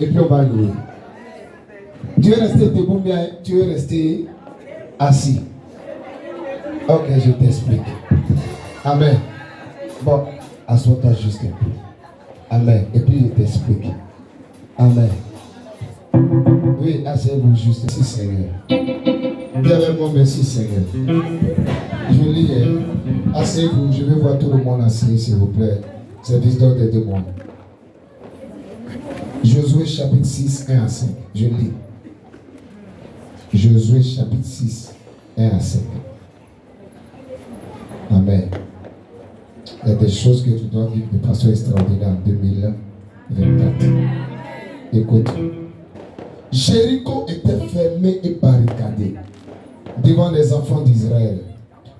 Et puis on va louer. Tu es resté debout, bien, tu es resté assis. Ok, je t'explique. Amen. Bon, assois-toi juste un peu. Amen. Et puis je t'explique. Amen. Oui, asseyez-vous juste. Merci Seigneur. Dis avec moi, merci Seigneur. Je lis. Asseyez-vous, je vais voir tout le monde assis, s'il vous plaît. C'est l'histoire des deux mondes. Josué chapitre 6, 1 à 5. Je lis. Josué chapitre 6, 1 à 5. Amen. Il y a des choses que tu dois vivre de façon extraordinaire en 2024. Écoute. Jéricho était fermé et barricadé devant les enfants d'Israël.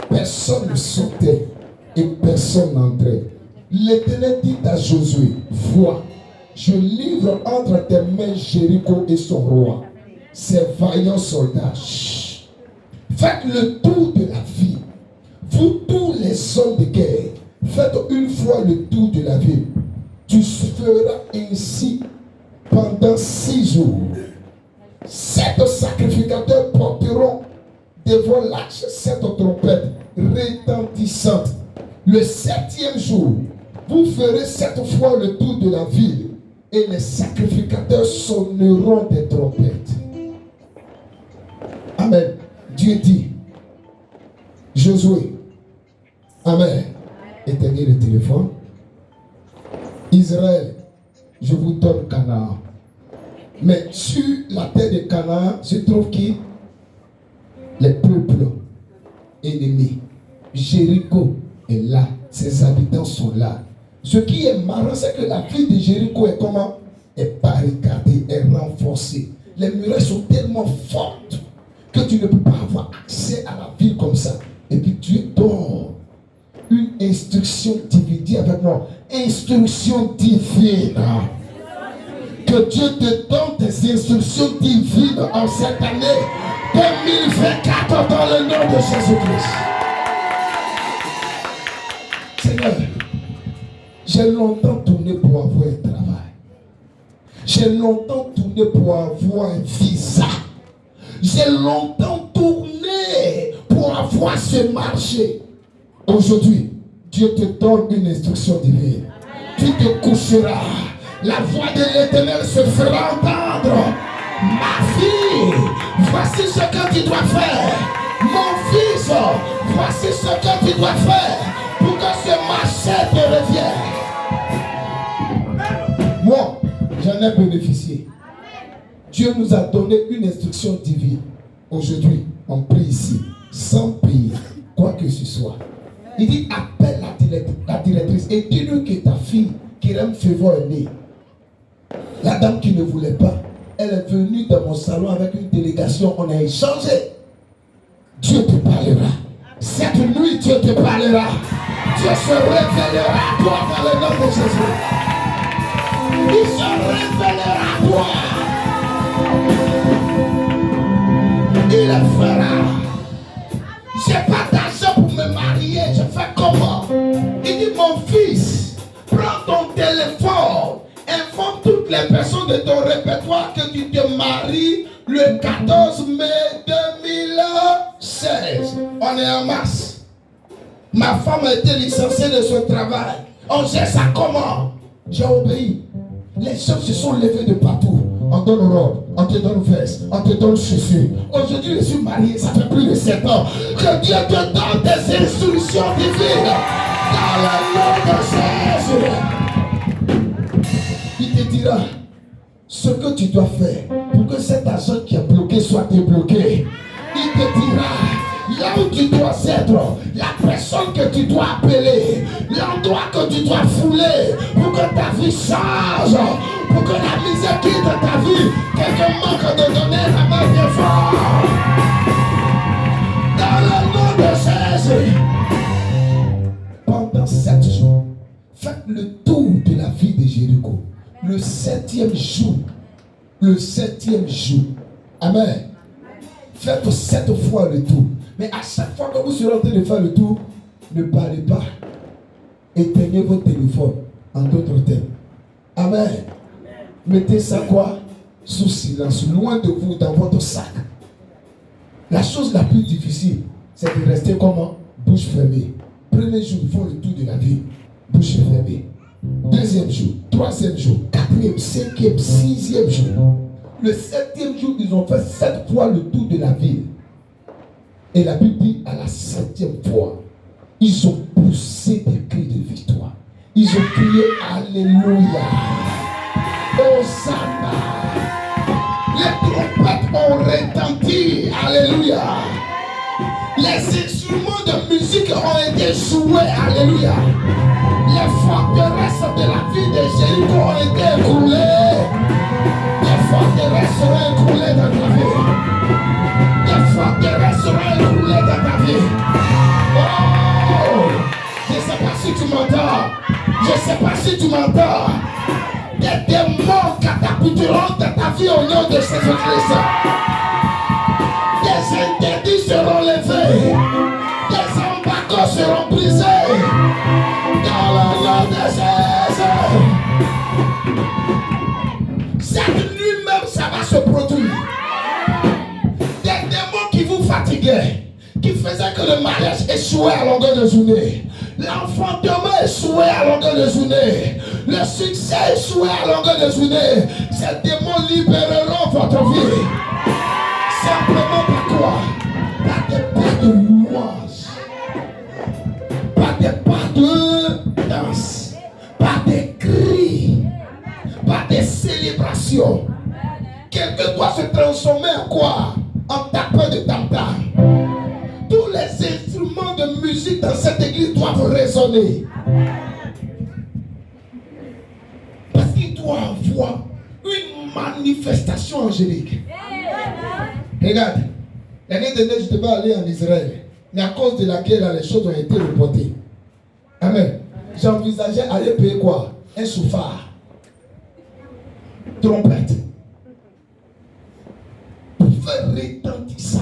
Personne ne sortait et personne n'entrait. L'Éternel dit à Josué, vois, je livre entre tes mains Jéricho et son roi, ses vaillants soldats. Faites le tour de la ville. Vous tous les hommes de guerre, faites une fois le tour de la ville. Tu feras ainsi pendant 6 jours. 7 sacrificateurs porteront devant l'arche 7 trompettes retentissantes. Le 7e jour, vous ferez 7 fois le tour de la ville et les sacrificateurs sonneront des trompettes. Amen. Dieu dit, Josué, Amen. Éteignez le téléphone. Israël, je vous donne Canaan. Mais sur la terre de Canaan se trouve qui? Les peuples ennemis. Jéricho est là. Ses habitants sont là. Ce qui est marrant, c'est que la ville de Jéricho est comment? Est barricadée, est renforcée. Les murailles sont tellement fortes que tu ne peux pas avoir accès à la ville comme ça. Et puis Dieu donne une instruction divine. Dis avec moi, instruction divine. Que Dieu te donne des instructions divines en cette année 2024 dans le nom de Jésus-Christ. Seigneur, j'ai longtemps tourné pour avoir un travail. J'ai longtemps tourné pour avoir un visa. J'ai longtemps tourné pour avoir ce marché. Aujourd'hui, Dieu te donne une instruction divine. Tu te coucheras. La voix de l'Éternel se fera entendre. Ma fille, voici ce que tu dois faire. Mon fils, voici ce que tu dois faire pour que ce marché te revienne. Moi, j'en ai bénéficié. Dieu nous a donné une instruction divine. Aujourd'hui, on prie ici, sans payer quoi que ce soit. Il dit, appelle la directrice et dis-lui que ta fille, Kirem Fevo, est née. La dame qui ne voulait pas, elle est venue dans mon salon avec une délégation, on a échangé. Dieu te parlera. Cette nuit, Dieu te parlera. Dieu se révélera à toi dans le nom de Jésus. Il se révélera à toi. Il le fera. J'ai pas d'argent pour me marier. Je fais comment? Il dit, mon fils, prends ton téléphone. Informe toutes les personnes de ton répertoire que tu te maries le 14 mai 2016. On est en mars. Ma femme a été licenciée de son travail. On gère ça comment? J'ai obéi. Les gens se sont levés de partout. On donne robe, on te donne veste, on te donne chaussures. Aujourd'hui, je suis marié, ça fait plus de 7 ans. Que Dieu te donne des instructions divines. Dans le nom de Jésus. Il te dira ce que tu dois faire pour que cet argent qui est bloqué soit débloqué. Il te dira là où tu dois être, la personne que tu dois appeler, l'endroit que tu dois fouler pour que ta vie change, pour que la misère quitte ta vie. Quelqu'un manque de donner la main bien fort. Dans le nom de Jésus. Pendant 7 jours, faites le tour de la vie de Jéricho. Le 7e jour. Le 7e jour. Amen. Faites 7 fois le tour. Mais à chaque fois que vous serez en train de faire le tour, ne parlez pas. Éteignez votre téléphone. En d'autres termes. Amen. Mettez ça quoi? Sous silence. Loin de vous, dans votre sac. La chose la plus difficile, c'est de rester comment? Bouche fermée. Premier jour, ils font le tour de la ville. Bouche fermée. Deuxième jour, troisième jour, quatrième, cinquième, sixième jour. Le 7e jour, ils ont fait 7 fois le tour de la ville. Et la Bible dit, à la 7e fois, ils ont poussé des cris de victoire. Ils ont crié Alléluia. Hosanna. Les trompettes ont retenti. Alléluia. Les instruments de musique ont été joués. Alléluia. Les forteresses de la vie de Jéricho ont été écroulées. Les forteresses seront écroulées dans ta vie. Les forteresses seront écroulées dans ta vie. Oh! Je ne sais pas si tu m'entends. Je ne sais pas si tu m'entends. Des démons catapulteront dans ta vie au nom de Jésus-Christ. Des interdits seront levés. Des embargos seront brisés. Dans le nom de Jésus. Cette nuit même, ça va se produire. Des démons qui vous fatiguaient, qui faisaient que le mariage échouait à longueur de journée. L'enfantement échouait à longueur de journée. Le succès échouait à longueur de journée. Ces démons libéreront votre vie. Simplement par quoi? Par des pas de louange. Par des pas de danse. Par des cris. Par des célébrations. Quelqu'un doit se transformer en quoi? En tapeur de tam-tam. Tous les instruments de musique dans cette église doivent résonner. Parce qu'il doit avoir une manifestation angélique. Regarde, l'année dernière, je devais aller en Israël. Mais à cause de laquelle les choses ont été reportées. Amen. J'envisageais aller payer quoi? Un chauffard. Trompette. Pour faire retentir ça.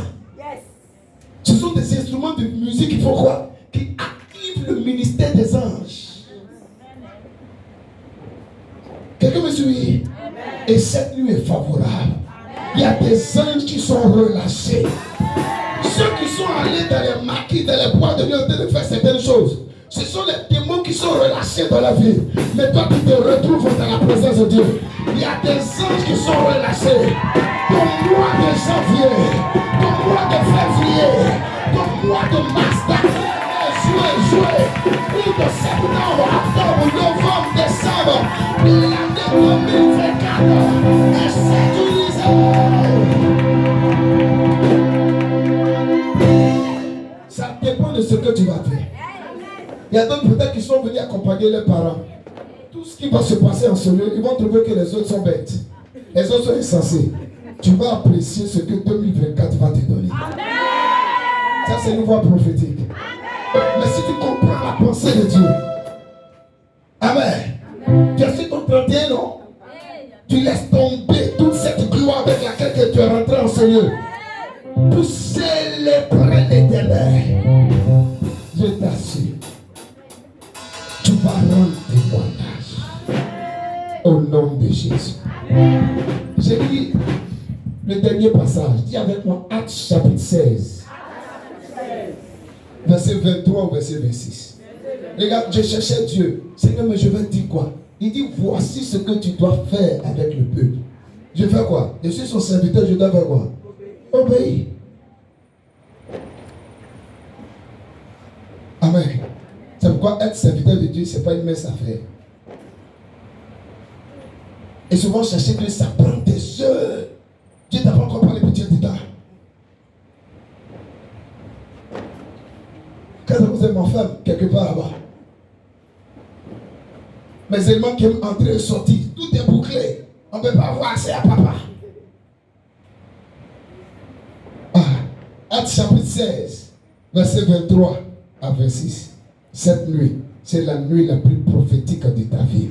Ce sont des instruments de musique qui font quoi? Qui activent le ministère des anges. Quelqu'un me suit? Et cette nuit est favorable. Il y a des anges qui sont relâchés. Ceux qui sont allés dans les maquis, dans les bois de nuit en train de faire certaines choses, ce sont les démons qui sont relâchés dans la vie. Mais toi tu te retrouves dans la présence de Dieu. Il y a des anges qui sont relâchés. Au mois de janvier, au mois de février, au mois de mars, jouer. Plus de septembre, octobre, novembre, décembre, l'année 2024 est sécurisée. Ça dépend de ce que tu vas faire. Il y a d'autres peut-être qui sont venus accompagner leurs parents. Tout ce qui va se passer en ce lieu, ils vont trouver que les autres sont bêtes. Les autres sont insensés. Tu vas apprécier ce que 2024 va te donner. Amen. Ça, c'est une voix prophétique. Amen. Mais si tu comprends la pensée de Dieu, Amen. Amen. Tu as fait ton 31, non? Tu laisses tomber toute cette gloire avec laquelle tu es rentré en ce lieu pour célébrer l'Éternel. Je t'assure, tu vas rendre témoignage au nom de Jésus. J'ai dit le dernier passage. Dis avec moi Actes chapitre 16. Verset 23 ou verset 26. Regarde, je cherchais Dieu. Seigneur, mais je vais te dire quoi? Il dit, voici ce que tu dois faire avec le peuple. Je fais quoi? Je suis son serviteur, je dois faire quoi? Obéir. Amen. C'est pourquoi être serviteur de Dieu, ce n'est pas une mince affaire. Et souvent, chercher Dieu, ça prend des heures. Dieu n'a pas encore parlé, mais Dieu dit là. Quand vous êtes ma femme, quelque part là-bas. Mes éléments qui aiment entrer et sortir, tout est bouclé. On ne peut pas avoir accès à papa. Actes chapitre 16, verset 23 à 26. Cette nuit, c'est la nuit la plus prophétique de ta vie.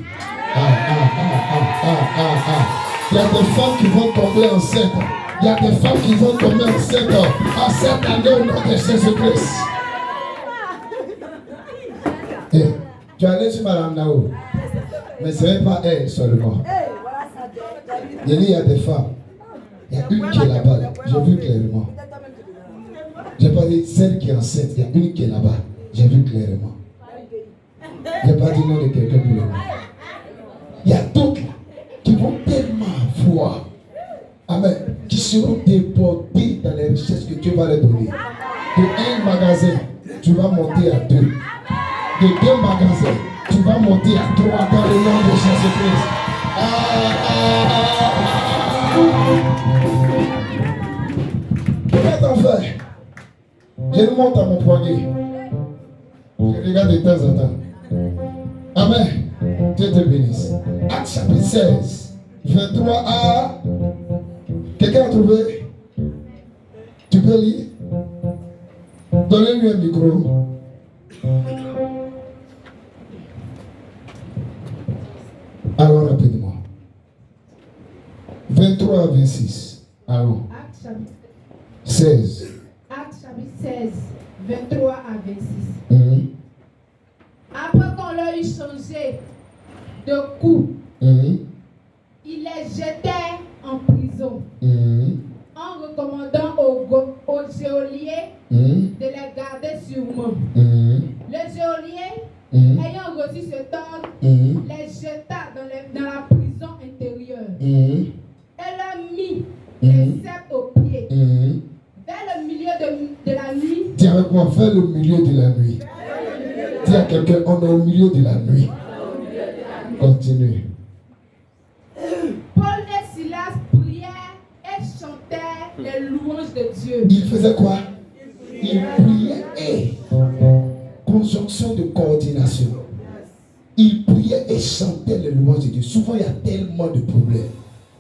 Il y a des femmes qui vont tomber enceintes. Il y a des femmes qui vont tomber enceintes à cette année au nom de Jésus-Christ. Hey, tu es allé sur Madame Nao, mais ce n'est pas elle seulement. Il y a des femmes. Il y a une qui est là-bas. J'ai vu clairement. Je n'ai pas dit celle qui est enceinte. Il y a une qui est là-bas. J'ai vu clairement. Je n'ai pas dit nom de quelqu'un pour le moment. Il y a d'autres qui vont tellement voir. Amen. Qui seront débordés dans les richesses que Dieu va leur donner. De un magasin, tu vas monter à 2. De 2 magasins, tu vas monter à 3 dans le nom de Jésus-Christ. Qu'est-ce qu'on fait? Je le monte à mon poignet. Je regarde de temps en temps. Amen. Dieu te bénisse. Acte chapitre 16, 23 à... Quelqu'un a trouvé? Tu peux lire? Donnez-lui un micro. Alors rapidement. 23 à 26. Allons. Acte chapitre 16. Acte chapitre 16, 23 à 26. Après qu'on leur eut changé de coups, il les jetait en prison, en recommandant aux geôliers de les garder sûrement. Le geôlier, ayant reçu cet ordre, les jeta dans la prison intérieure et leur mit les ceps aux pieds. Vers le milieu de la nuit. Dis avec moi, vers le milieu de la nuit. Dis à quelqu'un, on est au milieu de la nuit. Continue. Paul et Silas prièrent et chantèrent les louanges de Dieu. Il faisait quoi? Il priait et conjonction de coordination. Il priait et chantait les louanges de Dieu. Souvent, il y a tellement de problèmes.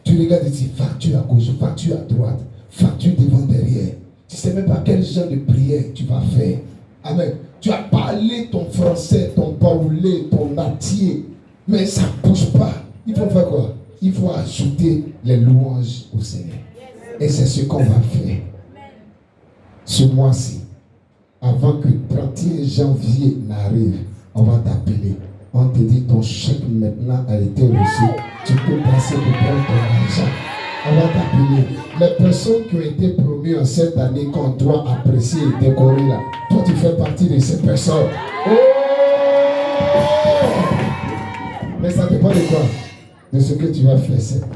Tu regardes ici, facture à gauche, facture à droite, facture devant, derrière. Tu ne sais même pas quel genre de prière tu vas faire. Amen. Tu as parlé ton français, ton baoulé, ton atier, mais ça ne bouge pas. Il faut faire quoi? Il faut ajouter les louanges au Seigneur. Et c'est ce qu'on va faire. Ce mois-ci, avant que le 31 janvier n'arrive, on va t'appeler. On te dit ton chèque maintenant a été reçu. Tu peux passer pour prendre ton argent. On va t'appeler. Les personnes qui ont été promues en cette année qu'on doit apprécier et décorer là. Toi, tu fais partie de ces personnes. Oh! Mais ça dépend de quoi? De ce que tu vas faire cette année.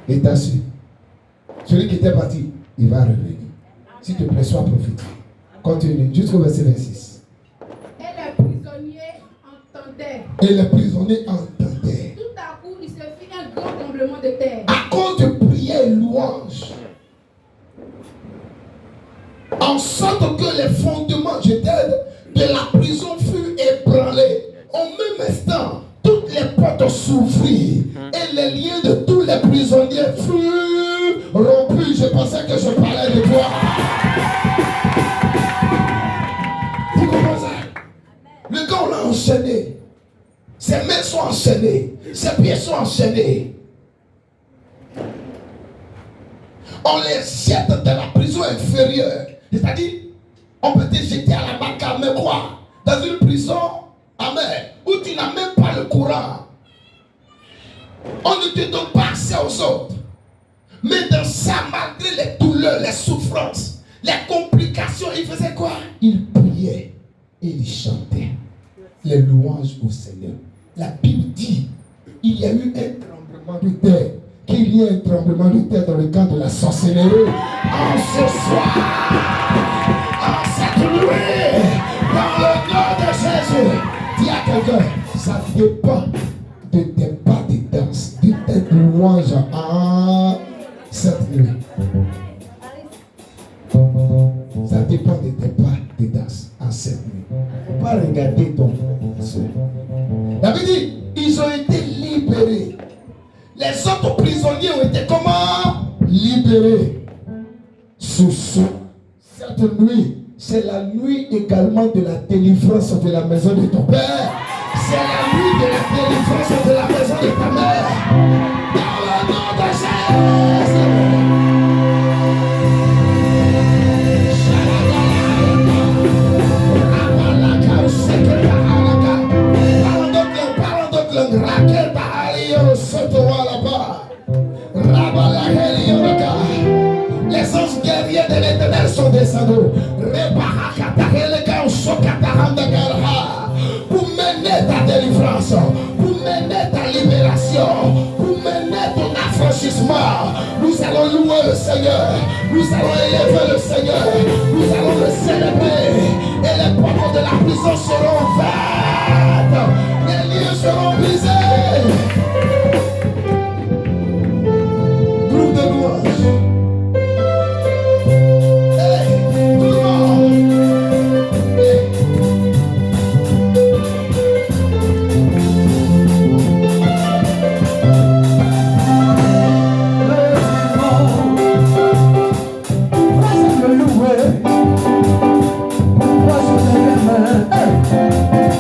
Et t'as su. Celui qui était parti, il va revenir. S'il te plaît, sois prophétique. Continue jusqu'au verset 26. Et les prisonniers entendaient. Et les prisonniers entendaient. Tout à coup, il se fit un grand tremblement de terre. À cause de prières et louanges. En sorte que les fondements, je t'aide, de la prison furent ébranlés. Au même instant, toutes les portes s'ouvrirent et les liens de tous les prisonniers furent rompus. Je pensais que je parlais de toi. Tu comprends ça? Le gars, on l'a enchaîné. Ses mains sont enchaînées. Ses pieds sont enchaînés. On les jette dans la prison inférieure. C'est-à-dire, on peut te jeter à la banca, mais quoi? Dans une prison, amen, où tu n'as même pas le courant. On ne te donne pas accès aux autres. Mais dans ça, malgré les douleurs, les souffrances, les complications, il faisait quoi? Il priait et il chantait les louanges au Seigneur. La Bible dit, il y a eu un tremblement de terre. Qu'il y ait un tremblement de terre dans le camp de la sorcellerie. En ce soir, en cette nuit, dans le nom de Jésus, dis à quelqu'un, ça dépend de tes pas de danse, de tes louanges en cette nuit. Ça dépend de tes pas Tédas en cette nuit. Il ne faut pas regarder ton frère. David dit, ils ont été libérés. Les autres prisonniers ont été comment? Libérés. Sous cette nuit, c'est la nuit également de la délivrance de la maison de ton père. C'est la nuit de la délivrance de la maison de ta mère. Dans le nom de Jésus. Parlons d'autres langues. Raquel Bahalio, Sotoa là-bas. Rabalahelionaga. Les anges guerriers de l'Éternel sont descendus. Pour mener ta délivrance, pour mener ta libération, pour mener ton affranchissement. Nous allons louer le Seigneur, nous allons élever le Seigneur, nous allons le célébrer. Et les portes de la prison seront ouvertes, les lieux seront brisés. Groupe de louanges. Hey!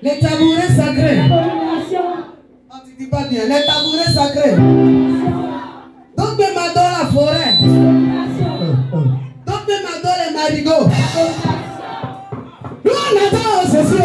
Les tabourets sacrés. On ne dit pas bien. Les tabourets sacrés. Donc même dans la forêt. Donc même dans les marigots. Nous on attend ceci.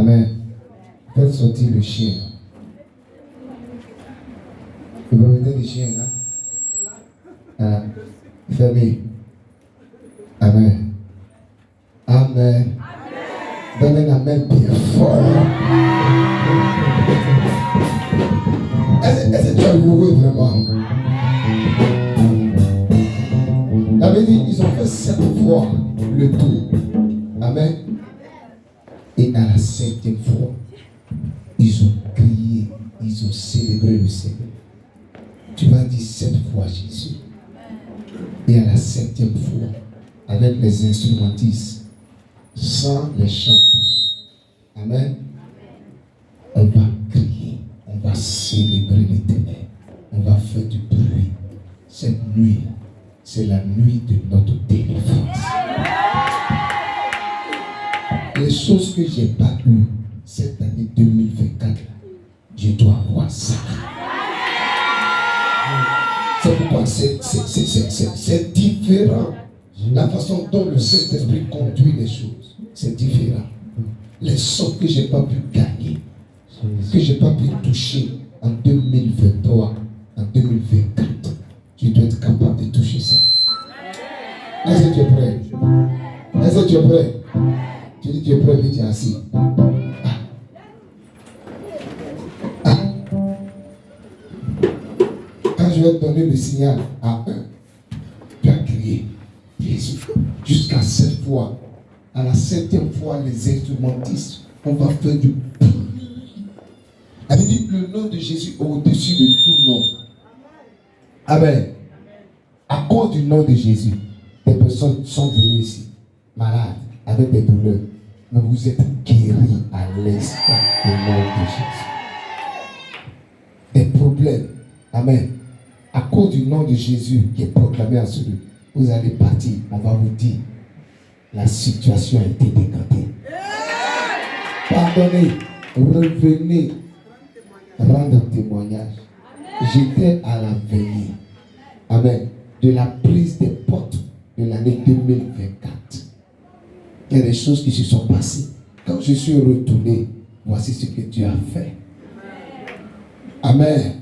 Amen. Faites sortir le chien. Vous promettez le chien là? Fermez. Amen. Amen. Donne un amen bien fort. Est-ce que tu as loué vraiment? La Bible dit, ils ont fait 7 fois le tour. Amen. Et à la 7e fois, ils ont crié, ils ont célébré le Seigneur. Tu vas dire 7 fois Jésus. Et à la 7e fois, avec les instrumentistes, sans les chants. Amen. On va crier, on va célébrer l'Éternel, on va faire du bruit. Cette nuit, c'est la nuit de notre délivrance. Les choses que je n'ai pas eues cette année 2024, je dois avoir ça. C'est pourquoi c'est différent. La façon dont le Saint-Esprit conduit les choses, c'est différent. Les choses que je n'ai pas pu gagner, que je n'ai pas pu toucher en 2023, en 2024, tu dois être capable de toucher ça. Est-ce que tu es prêt? Est-ce que tu es prêt? Tu dis que tu es prêt, puis tu es assis. Quand je vais te donner le signal à 1, tu as crié Jésus jusqu'à 7 fois. À la 7e fois, les instrumentistes, on va faire du bruit. Elle dit le nom de Jésus au-dessus de tout nom. Amen. À cause du nom de Jésus, des personnes sont venues ici, malades, avec des douleurs. Mais vous êtes guéris à l'instant du nom de Jésus. Des problèmes. Amen. À cause du nom de Jésus qui est proclamé à celui, vous allez partir. On va vous dire, la situation a été décantée. Pardonnez, revenez, rendre un témoignage. J'étais à la veille. Amen. De la prise des portes de l'année 2024. Il y a des choses qui se sont passées. Quand je suis retourné, voici ce que Dieu a fait. Amen.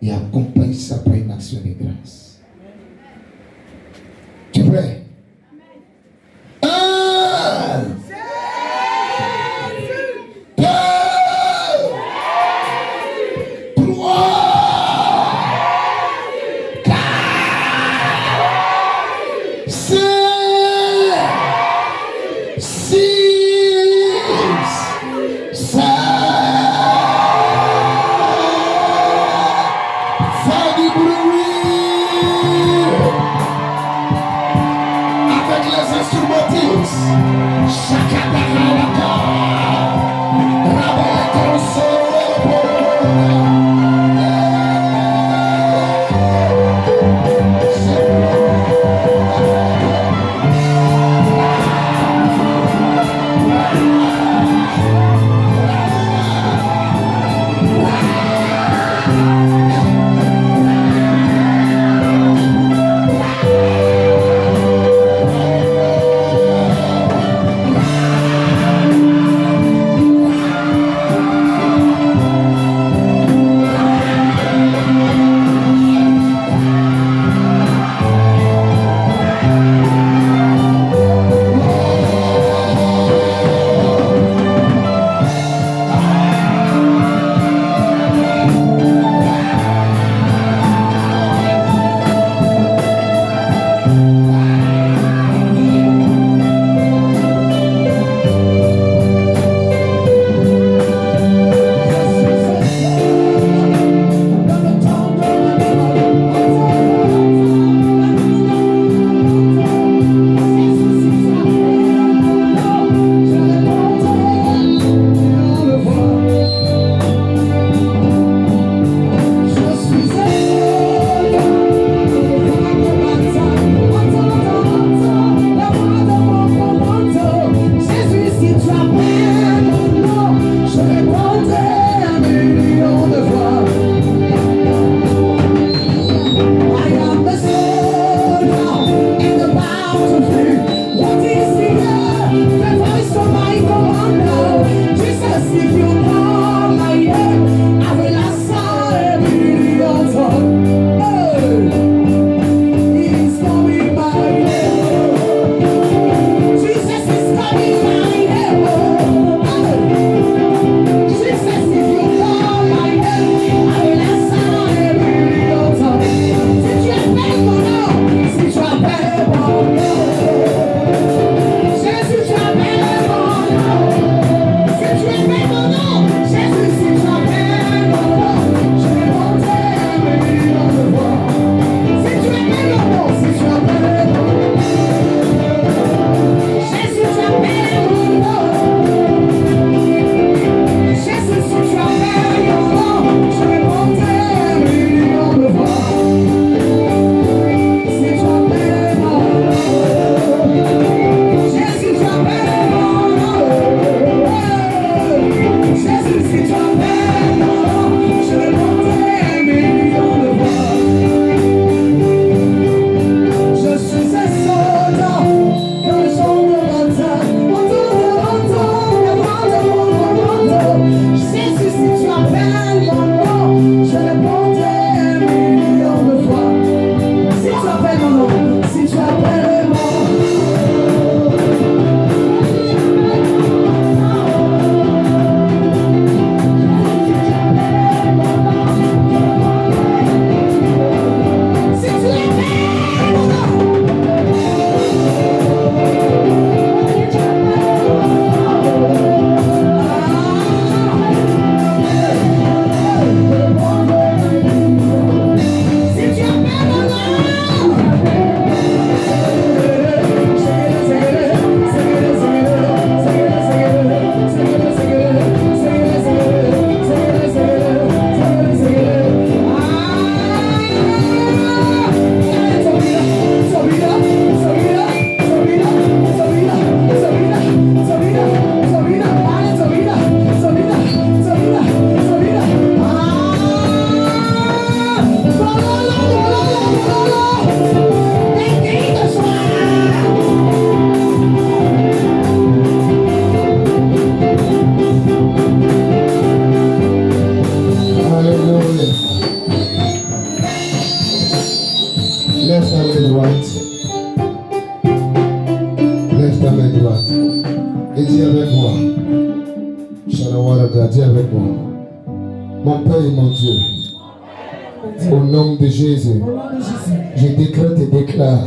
Et accompagne ça par une action de grâce. Tu es prêt? 1, 2, 3, 4, 5, 6, 7. Fais du bruit avec les instrumentistes. Father, dis avec moi. Mon Père et mon Dieu, au nom de Jésus, je décrète et déclare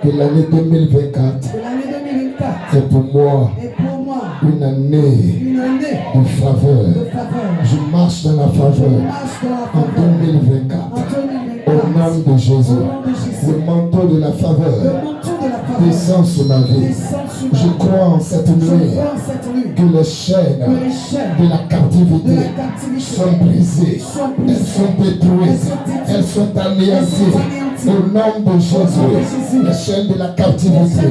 que l'année 2024 est pour moi une année de faveur. Je marche dans la faveur en 2024. Au nom de Jésus, le manteau de la faveur descend sur ma vie. Je crois en cette nuit que les chaînes de la captivité sont brisées, elles sont détruites, elles sont anéanties. Au nom de Jésus, les chaînes de la captivité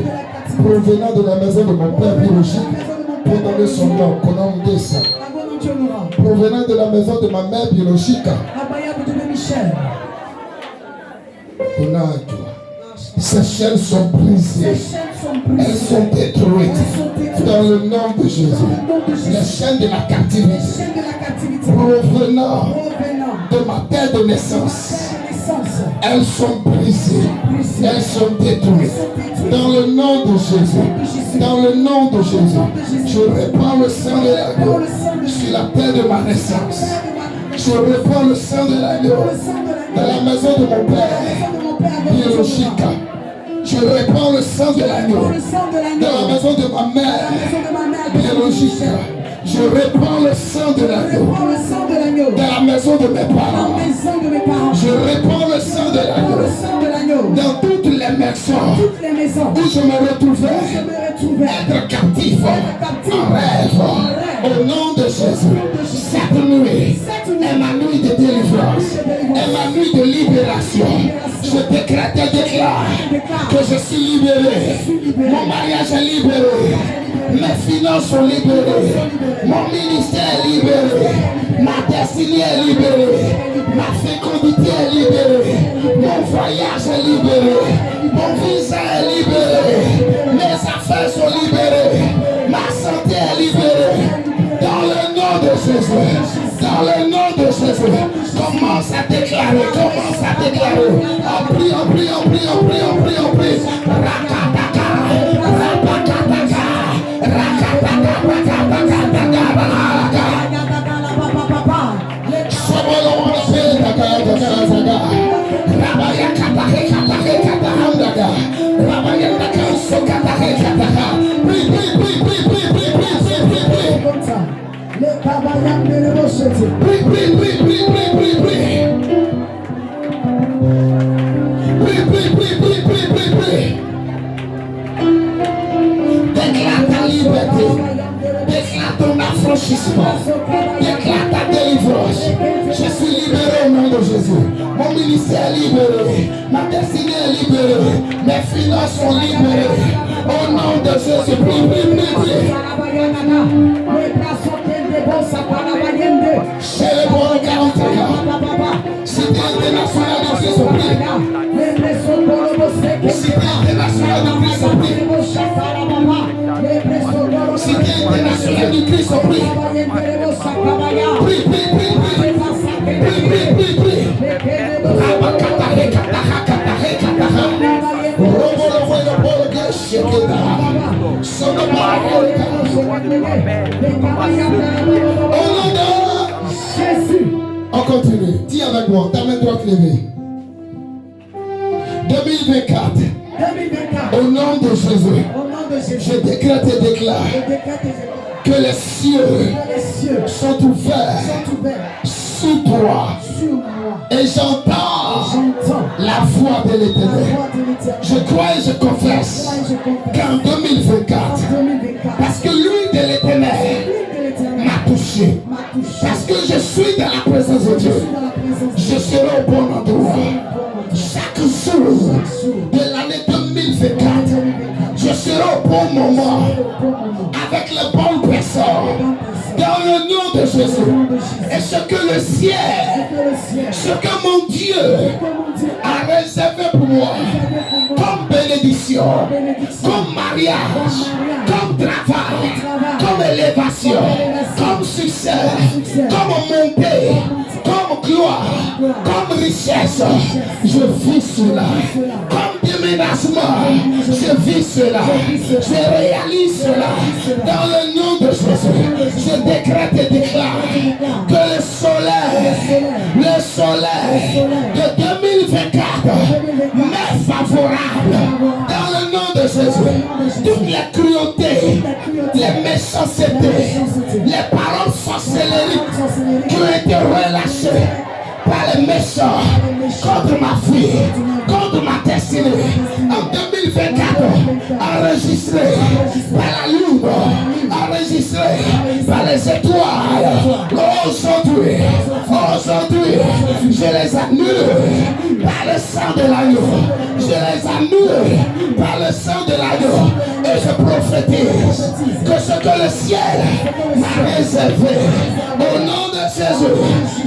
provenant de la maison de mon père biologique, pour donner son nom, provenant de la maison de ma mère biologique, ces chaînes sont brisées, elles sont détruites dans le nom de Jésus. Les chaînes de la captivité provenant de ma terre de naissance, elles sont brisées, elles sont détruites dans le nom de Jésus. Dans le nom de Jésus, je répands le sang de l'agneau sur la terre de ma naissance. Je répands le sang de l'agneau dans la maison de mon père biologique. Je répands le sang de l'agneau dans la maison de ma mère biologique. Je répands le sang de l'agneau dans la maison de mes parents. Je répands le sang de l'agneau dans toutes les maisons où je me retrouvais être captif en rêve. Au nom de Jésus, cette nuit est ma nuit de délivrance, est ma nuit de libération. Je décrète et déclare que je suis libéré. Mon mariage est libéré. Mes finances sont libérées. Mon ministère est libéré. Ma destinée est libérée. Ma fécondité est libérée. Mon voyage est libéré. Mon visa est libéré. Mes affaires sont libérées. Ma santé est libérée. Dans le nom de Jésus. Dans le nom de Jésus. Commence à déclarer. Commence à déclarer. On prie, on prie, on prie, on prie, on prie, on prie. Rakataka. Rapakataka. Rakataka. Rakataka. Sobolo wase takaya zaga. Rabaya katake katake katahandaga. Rabaya takaya sokatake kataha. Prie, prie, prie, prie, prie, prie, prie, prie, prie, prie. Prie, prie, prie, prie, prie, prie, prie. Prie, prie, prie, prie, prie, prie, prie. Déclare ta liberté. Déclare ton affranchissement. Déclare ta délivrance. Je suis libéré au nom de Jésus. Mon ministère est libéré. Ma destinée est libérée. Mes finances sont libérées. Au nom de Jésus. Prie, prie, prie, prie. Chez le bon 40 ans. Cité internationale de Christ au prix. Cité internationale de Christ au prix. Cité internationale du Christ au prix. Prie, prie, prie, prie. Prie, prie, prie, prie. Rabakatahe, kataha, katahe, kataha. Robo, robo, robo, shekeda. Sonoba, au nom de Jésus. On continue. Dis avec moi, ta main droite levée. 2024. Au nom de Jésus. Je décrète et déclare que les cieux sont ouverts sous toi. Et j'entends la voix de l'Éternel. Je crois et je confesse qu'en 2024, parce que l'huile de l'Éternel m'a touché, parce que je suis dans la présence de Dieu, je serai au bon endroit. Chaque jour de l'année 2024, je serai au bon moment, avec les bonnes personnes, dans le nom de Jésus. Et ce que le ciel, ce que mon Dieu a réservé pour moi, comme bénédiction, comme mariage, comme travail, comme élévation, comme succès, comme montée, comme gloire, comme richesse, je vis cela. Comme déménagement, je vis cela. Je réalise cela. Dans le nom de Jésus, je décrète et méchanceté, les paroles sorcelleries qui ont été relâchées par les méchants contre ma vie, contre ma destinée. En 2024, enregistré par la lune, enregistré par les étoiles. Aujourd'hui, je les annule par le sang de l'agneau. Je les annule par le sang de l'agneau. Et je prophétise que ce que le ciel m'a réservé, au nom de Jésus,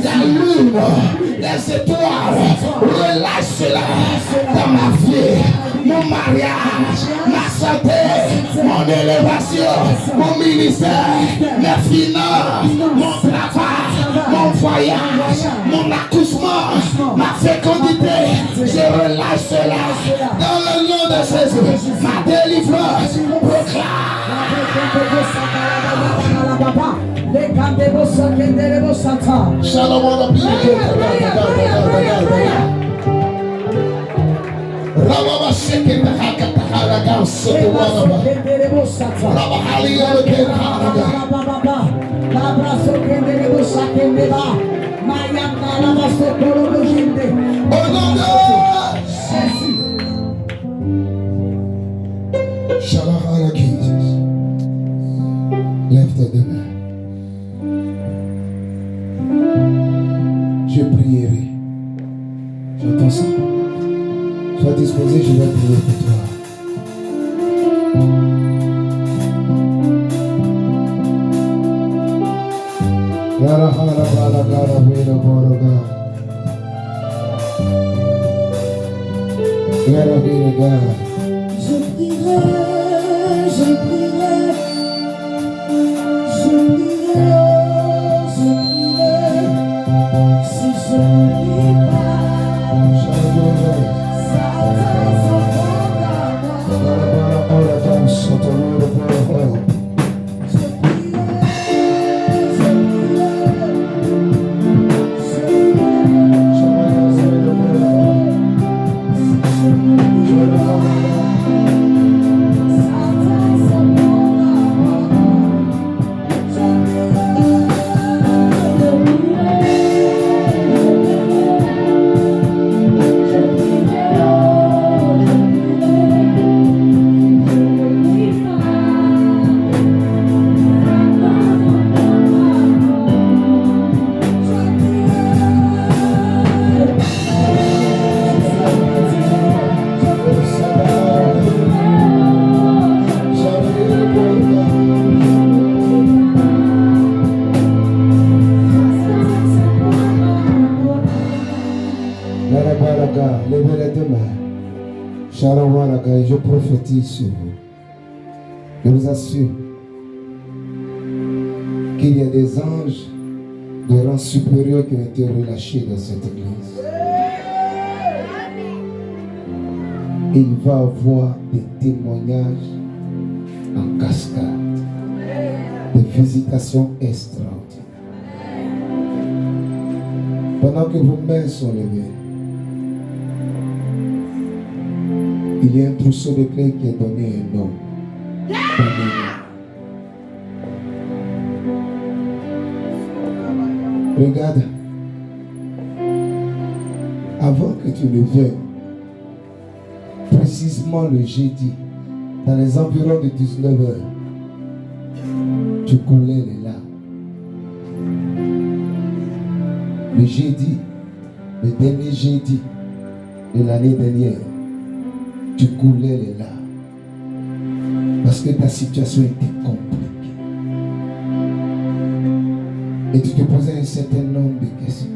la lune, les étoiles, relâche cela dans ma vie, mon mariage, ma santé, mon élévation, mon ministère, mes finances, mon travail, mon voyage, mon accouchement, ma fécondité. Je relâche cela dans le nom de Jésus. Ma délivrance Shalom on the people. Rababa sheke tahaka taharaga sote wanaba. Rabba haliya leke taharaga. Au nom de Jésus. Shalom ala Jesus. Lève tes deux mains. Je prierai. J'entends ça. Sois disposé, je vais prier pour toi. Gara hara bala gara vira boroga. Gara vira gara. Je prierai, je prierai, je prierai, je prierai. Si je ne prie pas, levez les deux mains. Sharawaraga, je prophétise sur vous. Je vous assure qu'il y a des anges de rang supérieur qui ont été relâchés dans cette église. Il va avoir des témoignages en cascade, des visitations extraordinaires. Pendant que vos mains sont levées, il y a un trousseau de clés qui est donné à un homme. Regarde, avant que tu ne viennes, précisément le jeudi, dans les environs de 19h, tu coulais les larmes. Le jeudi, le dernier jeudi de l'année dernière, tu coulais les larmes parce que ta situation était compliquée et tu te posais un certain nombre de questions.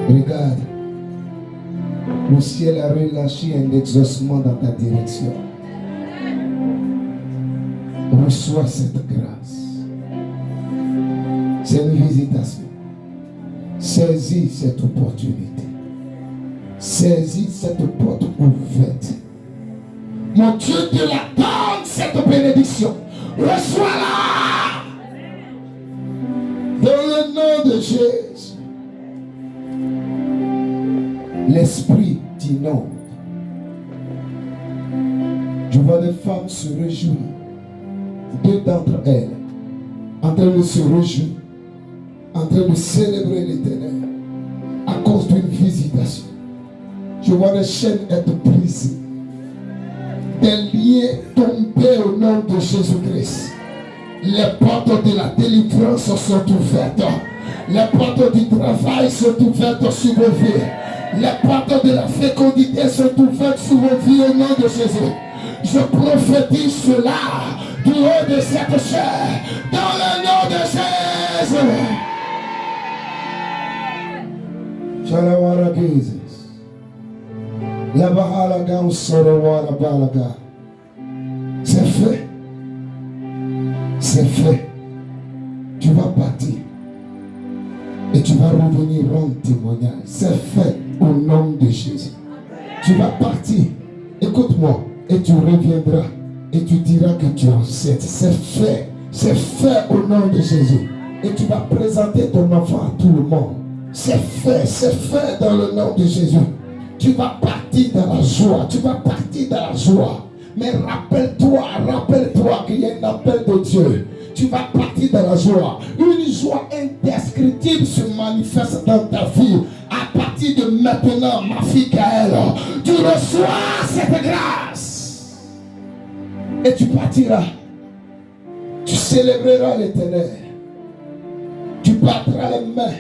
Regarde, le ciel a relâché un exaucement dans ta direction. Reçois cette grâce. C'est une visitation. Saisis cette opportunité. Saisis cette porte ouverte. Mon Dieu te la donne, cette bénédiction. Reçois-la. Dans le nom de Jésus. L'esprit t'inonde. Je vois des femmes se réjouir deux d'entre elles en train de se réjouir, en train de célébrer l'Éternel à cause d'une visitation. Je vois les chaînes être brisées, des liens tomber au nom de Jésus-Christ. Les portes de la délivrance sont ouvertes. Les portes du travail sont ouvertes sur vos vies. Les portes de la fécondité sont ouvertes sur vos vies au nom de Jésus. Je prophétise cela du haut de cette chair dans le nom de Jésus. Shalawara Jesus. La bahalaga usorowara balaga. C'est fait. C'est fait. Tu vas partir. Et tu vas revenir rendre témoignage. C'est fait au nom de Jésus. Tu vas partir. Écoute-moi. Et tu reviendras. Et tu diras que tu es enceinte. C'est fait. C'est fait au nom de Jésus. Et tu vas présenter ton enfant à tout le monde. C'est fait. C'est fait dans le nom de Jésus. Tu vas partir dans la joie. Tu vas partir dans la joie. Mais rappelle-toi qu'il y a un appel de Dieu. Tu vas partir dans la joie. Une joie indescriptible se manifeste dans ta vie. À partir de maintenant, ma fille Gaëlle, tu reçois cette grâce. Et tu partiras. Tu célébreras l'Éternel. Tu battras les mains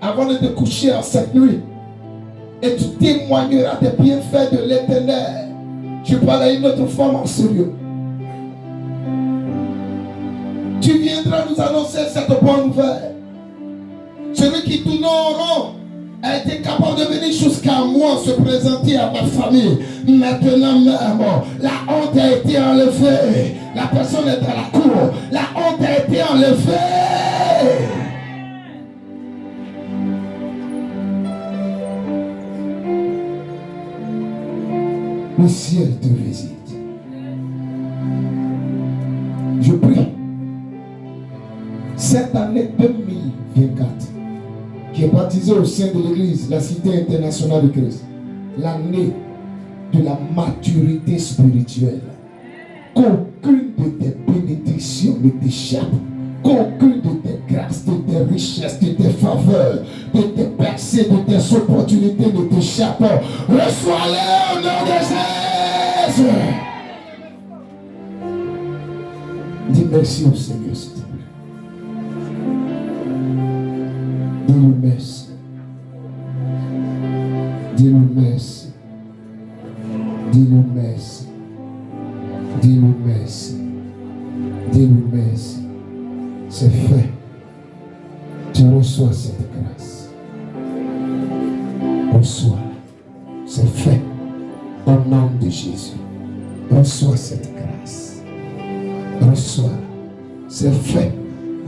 avant de te coucher en cette nuit. Et tu témoigneras des bienfaits de l'Éternel. Je parle à une autre femme en sérieux. Tu viendras nous annoncer cette bonne nouvelle. Celui qui tourne en rond a été capable de venir jusqu'à moi se présenter à ma famille. Maintenant même, la honte a été enlevée. La personne est dans la cour. La honte a été enlevée. Le ciel te visite. Je prie. Cette année 2024, qui est baptisée au sein de l'Église, la Cité internationale de Christ, l'année de la maturité spirituelle, qu'aucune de tes bénédictions ne t'échappe, qu'aucune de tes grâces, de tes richesses, de tes faveurs, de tes percées, de tes opportunités ne t'échappe. Reçois-les au nom de Jésus. Dis merci au Seigneur, s'il te plaît. Dis-lui merci. Dis-lui merci. Dis-lui merci. Dis-lui merci. Dis-lui merci. C'est fait. Tu reçois cette grâce. Reçois. C'est fait. Au nom de Jésus. Reçois cette grâce. Reçois. C'est fait.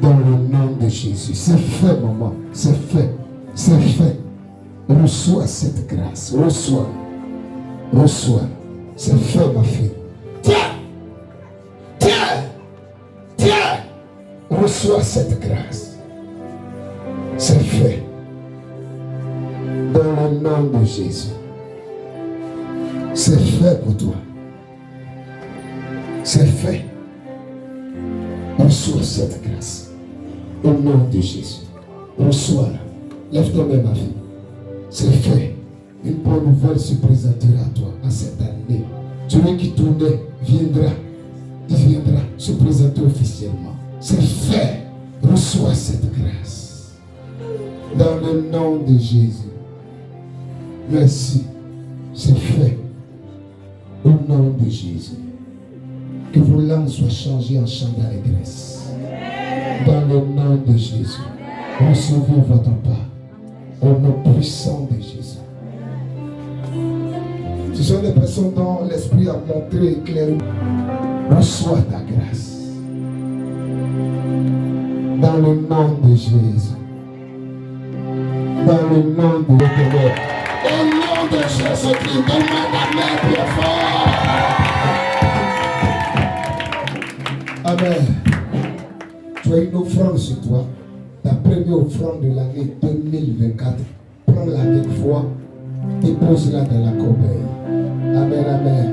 Dans le nom de Jésus. C'est fait, maman. C'est fait. C'est fait. Reçois cette grâce. Reçois. Reçois. C'est fait, ma fille. Tiens. Tiens. Tiens. Reçois cette grâce. C'est fait. Dans le nom de Jésus. C'est fait pour toi. C'est fait. Reçois cette grâce. Au nom de Jésus. Reçois-la. Lève-toi même, ma fille. C'est fait. Une bonne nouvelle se présentera à toi en cette année. Celui qui tournait viendra. Il viendra se présenter officiellement. C'est fait. Reçois cette grâce. Dans le nom de Jésus. Merci. C'est fait. Au nom de Jésus. Que vos langues soient changées en chant d'allégresse. Dans le nom de Jésus. Recevez votre part. Au nom puissant de Jésus. Ce sont des personnes dont l'Esprit a montré clairement. Reçois ta grâce. Dans le nom de Jésus. Dans le nom de l'Éternel. Au nom de Jésus-Christ, donne-moi ta main plus fort. Amen. Tu as une offrande sur toi. Ta première offrande de l'année 2024. Prends-la avec foi. Dépose-la dans la corbeille. Amen, amen.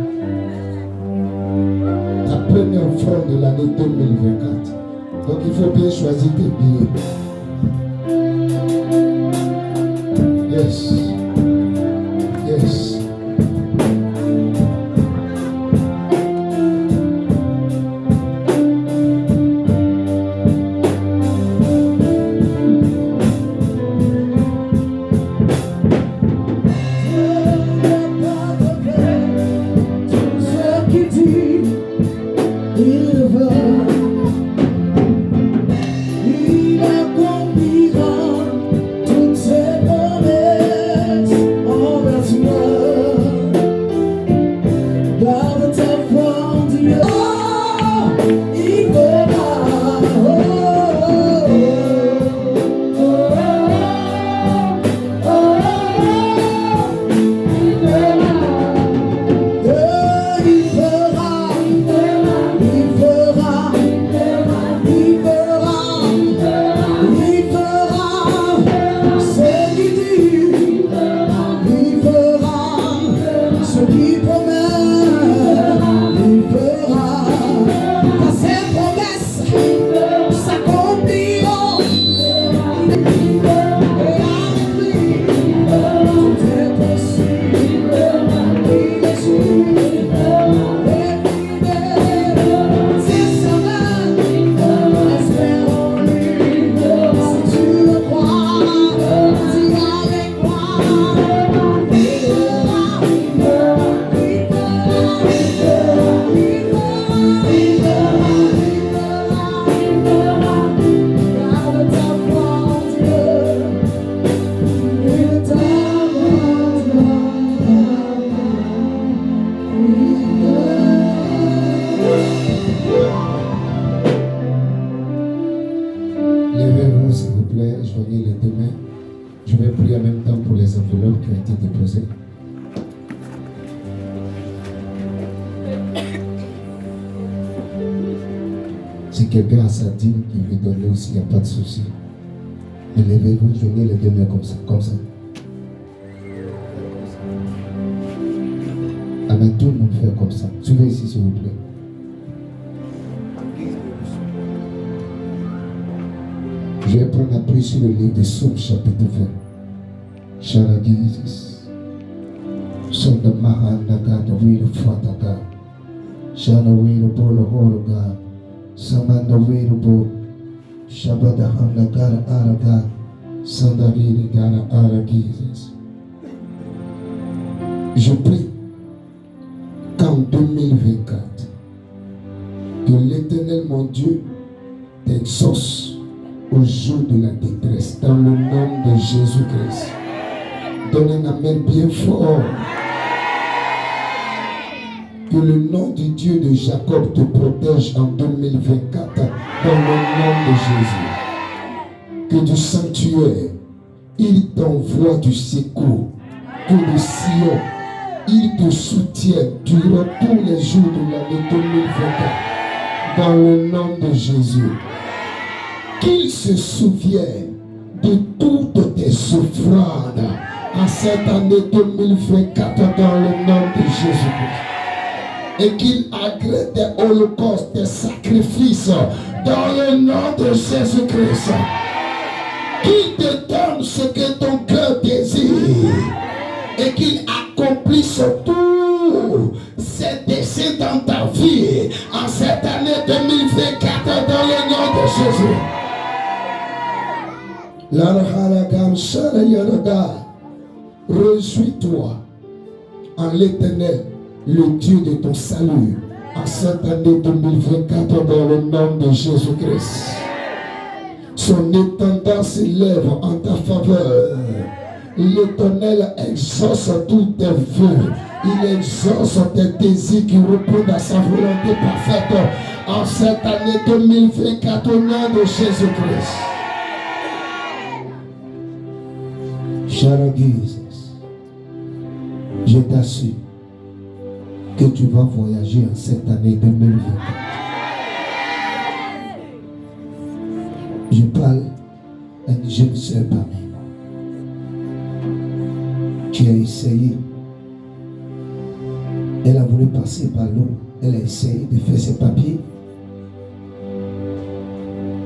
Ta première fois de l'année 2024. Donc il faut bien choisir tes billets. Yes. Yes. Levez-vous s'il vous plaît, joignez les deux mains. Je vais prier en même temps pour les enveloppes qui ont été déposées. Si quelqu'un a sa dîme qui veut donner aussi, il n'y a pas de souci. Mais levez-vous, joignez les deux mains comme ça, comme ça. Amen, tout le monde fait comme ça. Suivez ici s'il vous plaît. Je vais prendre appui sur le livre des Psaumes, chapitre 20. Sharagises. Sonda Mahanaga, the way to Fataga. Shana way to Bolo Horoga. Samanda way to Bo. Shabada Hanagara Araga. Sandaviri Gara Aragises. Je prie qu'en 2024, que l'Éternel mon Dieu t'exauce au jour de la détresse, dans le nom de Jésus-Christ. Donne un amen bien fort. Que le nom du Dieu de Jacob te protège en 2024, dans le nom de Jésus. Que du sanctuaire, il t'envoie du secours. Que de Sion, il te soutient durant tous les jours de l'année 2024, dans le nom de Jésus. Qu'il se souvienne de toutes tes offrandes en cette année 2024 dans le nom de Jésus-Christ. Et qu'il agrée tes holocaustes, tes sacrifices dans le nom de Jésus-Christ. Qu'il te donne ce que ton cœur désire et qu'il accomplisse tout ses désirs dans ta vie en cette année 2024 dans le nom de Jésus. Réjouis-toi en l'Éternel, le Dieu de ton salut, en cette année 2024 dans le nom de Jésus-Christ. Son étendard s'élève en ta faveur. L'Éternel exauce tous tes vœux. Il exauce tes désirs qui répondent à sa volonté parfaite en cette année 2024 au nom de Jésus-Christ. Cher Jesus, je t'assure que tu vas voyager en cette année 2024. Je parle à une jeune sœur parmi nous qui a essayé. Elle a voulu passer par l'eau. elle a essayé de faire ses papiers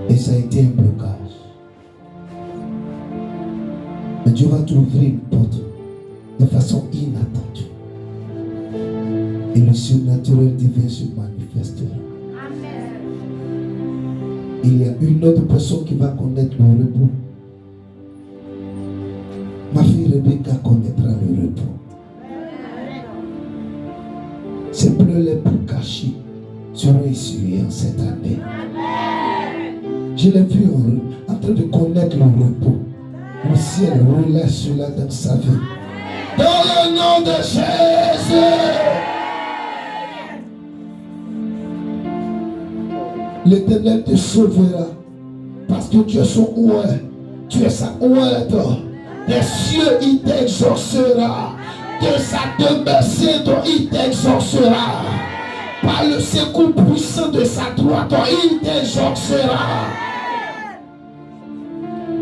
et ça a été un blocage. Mais Dieu va t'ouvrir une porte de façon inattendue. Et le surnaturel divin se manifestera. Il y a une autre personne qui va connaître le repos. Ma fille Rebecca connaîtra le repos. Ses pleurs les plus cachés seront essuyés en cette année. Je l'ai vu en train de connaître le repos. Le ciel roulait cela dans sa vie. Dans le nom de Jésus. L'Éternel te sauvera. Parce que tu es son ouïe. Tu es sa ouette. Des cieux, il t'exaucera. De sa demeure, il t'exaucera. Par le secours puissant de sa droite, il t'exaucera.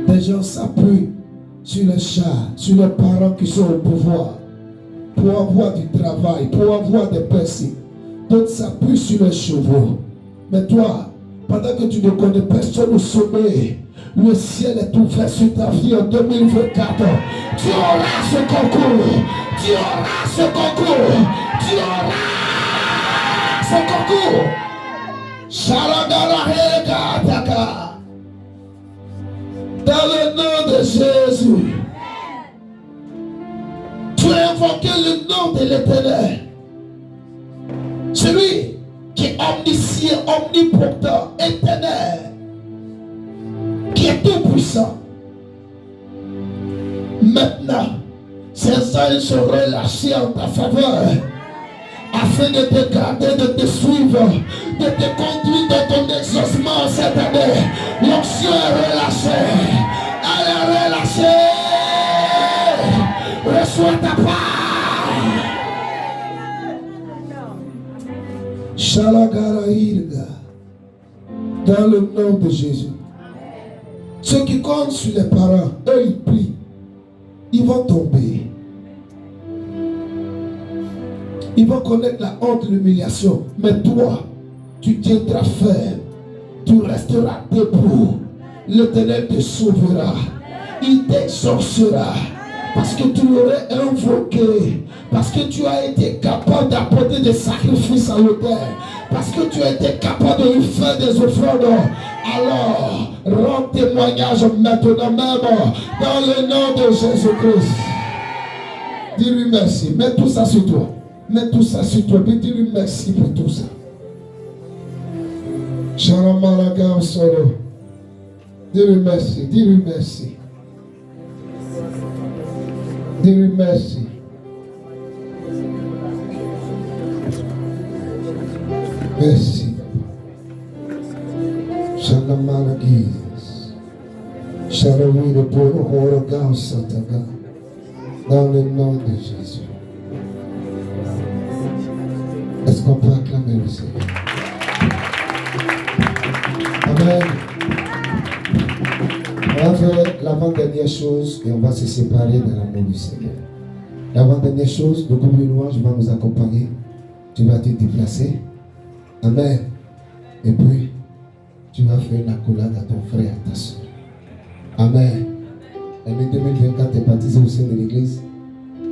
Des gens s'appuient sur les chats, sur les parents qui sont au pouvoir, pour avoir du travail, pour avoir des personnes. D'autres s'appuient sur les chevaux. Mais toi, pendant que tu ne connais personne au sommet, le ciel est ouvert sur ta vie en 2024. Tu auras ce concours. Tu auras ce concours. Tu auras ce concours. Shalagarahegataka. Dans le nom de Jésus. Tu as invoqué le nom de l'Éternel. Celui qui est omniscient, omnipotent, éternel, qui est tout puissant. Maintenant, ces anges sont relâchés en ta faveur, afin de te garder, de te suivre, de te conduire dans ton exaucement cette année. L'onction est relâchée. Elle est relâchée. Reçois ta part. Shalagaraïrga. Dans le nom de Jésus. Ceux qui comptent sur les parents, eux ils plient. Ils vont tomber. Ils vont connaître la honte, l'humiliation. Mais toi, tu tiendras ferme. Tu resteras debout. L'Éternel te sauvera. Il t'exaucera. Parce que tu l'aurais invoqué. Parce que tu as été capable d'apporter des sacrifices à l'autel. Parce que tu as été capable de lui faire des offrandes. Alors, rends témoignage maintenant même dans le nom de Jésus-Christ. Dis-lui merci. Mets tout ça sur toi. Mets tout ça sur toi. Dis-lui merci pour tout ça. Sharamalaga solo. Dis-lui merci. Dis-lui merci. Dis-lui merci. Merci. Shalamalaga. Shalawi de Boroga Sataga. Dans le nom de Jésus. Est-ce qu'on peut acclamer le Seigneur? Amen. On va faire l'avant-dernière chose et on va se séparer dans l'amour du Seigneur. L'avant-dernière chose, le groupe de louange va nous accompagner. Tu vas te déplacer. Amen. Et puis, tu vas faire une accolade à ton frère, à ta soeur. Amen. L'année 2024 est baptisée au sein de l'église.